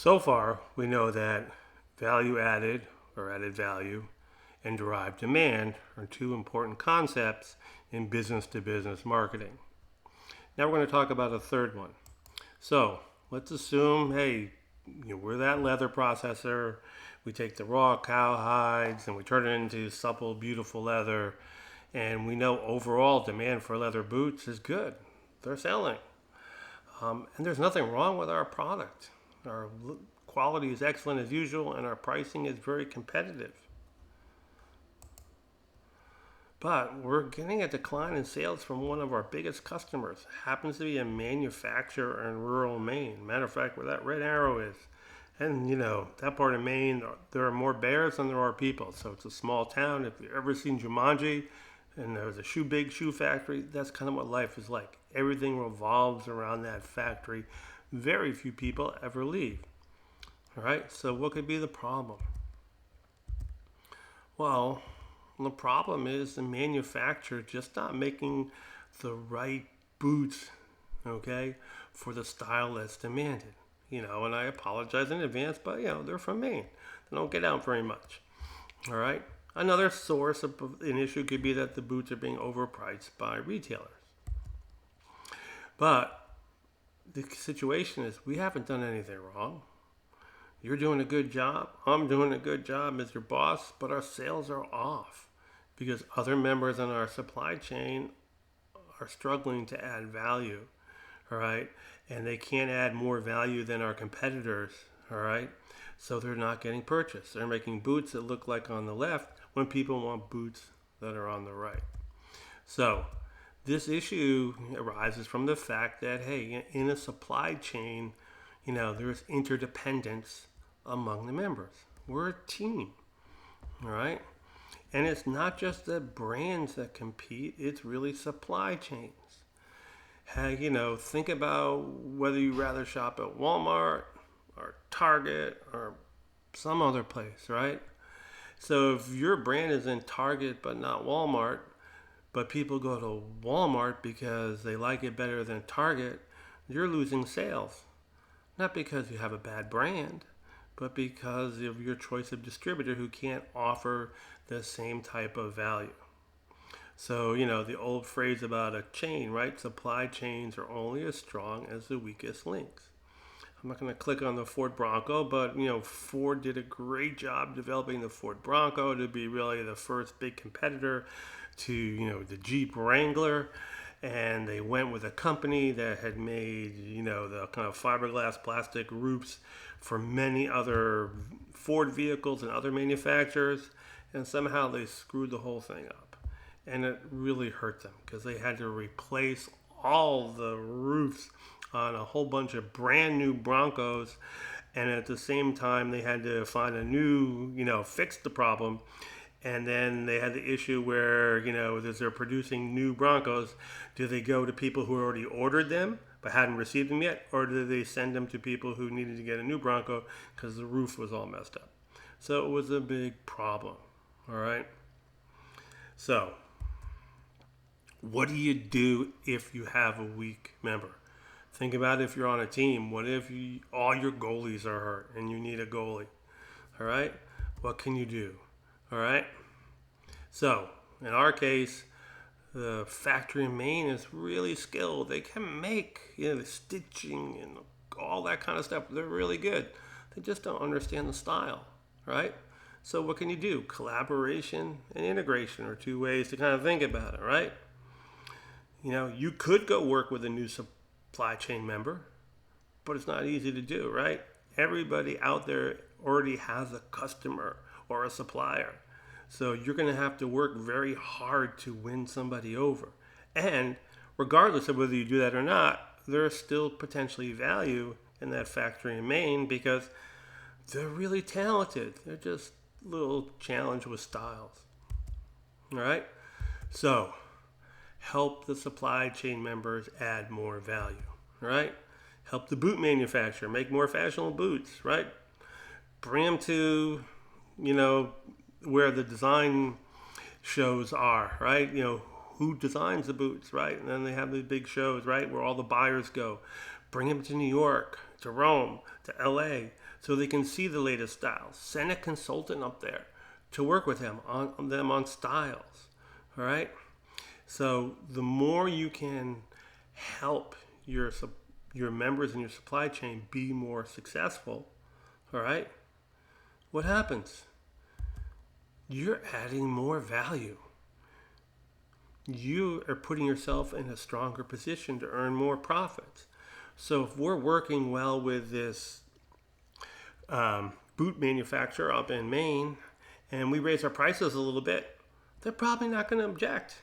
So far, we know that value added or added value and derived demand are two important concepts in business to business marketing. Now we're going to talk about a third one. So let's assume, hey, we're that leather processor. We take the raw cow hides and we turn it into supple, beautiful leather. And we know overall demand for leather boots is good. They're selling. And there's nothing wrong with our product. Our quality is excellent as usual, and our pricing is very competitive. But we're getting a decline in sales from one of our biggest customers. It happens to be a manufacturer in rural Maine. Matter of fact, where that red arrow is. And that part of Maine, there are more bears than there are people. So it's a small town. If you've ever seen Jumanji and there's a big shoe factory, that's kind of what life is like. Everything revolves around that factory. Very few people ever leave. All right, so what could be the problem? Well, the problem is the manufacturer just not making the right boots, okay, for the style that's demanded. And I apologize in advance, but they're from Maine. They don't get out very much. All right. Another source of an issue could be that the boots are being overpriced by retailers. But the situation is we haven't done anything wrong. You're doing a good job. I'm doing a good job as your boss, but our sales are off because other members in our supply chain are struggling to add value. All right. And they can't add more value than our competitors. All right. So they're not getting purchased. They're making boots that look like on the left when people want boots that are on the right. So this issue arises from the fact that, hey, in a supply chain, there's interdependence among the members. We're a team, all right? And it's not just the brands that compete, it's really supply chains. Hey, think about whether you rather shop at Walmart or Target or some other place, right? So if your brand is in Target but not Walmart, but people go to Walmart because they like it better than Target, you're losing sales. Not because you have a bad brand, but because of your choice of distributor who can't offer the same type of value. So, the old phrase about a chain, right? Supply chains are only as strong as the weakest links. I'm not going to click on the Ford Bronco, but, Ford did a great job developing the Ford Bronco to be really the first big competitor to, the Jeep Wrangler. And they went with a company that had made, the kind of fiberglass plastic roofs for many other Ford vehicles and other manufacturers. And somehow they screwed the whole thing up. And it really hurt them because they had to replace all the roofs on a whole bunch of brand new Broncos. And at the same time, they had to find a new, fix the problem. And then they had the issue where, as they're producing new Broncos, do they go to people who already ordered them but hadn't received them yet? Or do they send them to people who needed to get a new Bronco because the roof was all messed up? So it was a big problem. All right. So what do you do if you have a weak member? Think about if you're on a team. What if all your goalies are hurt and you need a goalie? All right. What can you do? All right. So in our case, the factory in Maine is really skilled. They can make the stitching and all that kind of stuff. They're really good. They just don't understand the style, right? So what can you do? Collaboration and integration are two ways to kind of think about it, right? You could go work with a new supply chain member, but it's not easy to do, right? Everybody out there already has a customer or a supplier. So you're going to have to work very hard to win somebody over. And regardless of whether you do that or not, there's still potentially value in that factory in Maine because they're really talented. They're just a little challenged with styles. All right? So help the supply chain members add more value. All right? Help the boot manufacturer make more fashionable boots, right? Bring them to, where the design shows are, right? Who designs the boots, right? And then they have the big shows, right, where all the buyers go. Bring them to New York, to Rome, to LA, so they can see the latest styles. Send a consultant up there to work with them on styles. All right. So the more you can help your members in your supply chain be more successful, all right, what happens? You're adding more value. You are putting yourself in a stronger position to earn more profits. So if we're working well with this boot manufacturer up in Maine and we raise our prices a little bit, they're probably not going to object.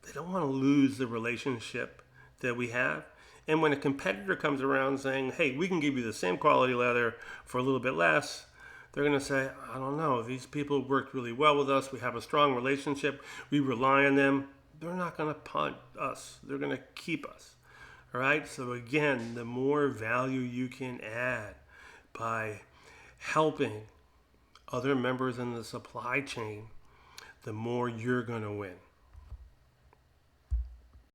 They don't want to lose the relationship that we have. And when a competitor comes around saying, hey, we can give you the same quality leather for a little bit less, they're going to say, I don't know, these people worked really well with us. We have a strong relationship. We rely on them. They're not going to punt us. They're going to keep us. All right. So again, the more value you can add by helping other members in the supply chain, the more you're going to win.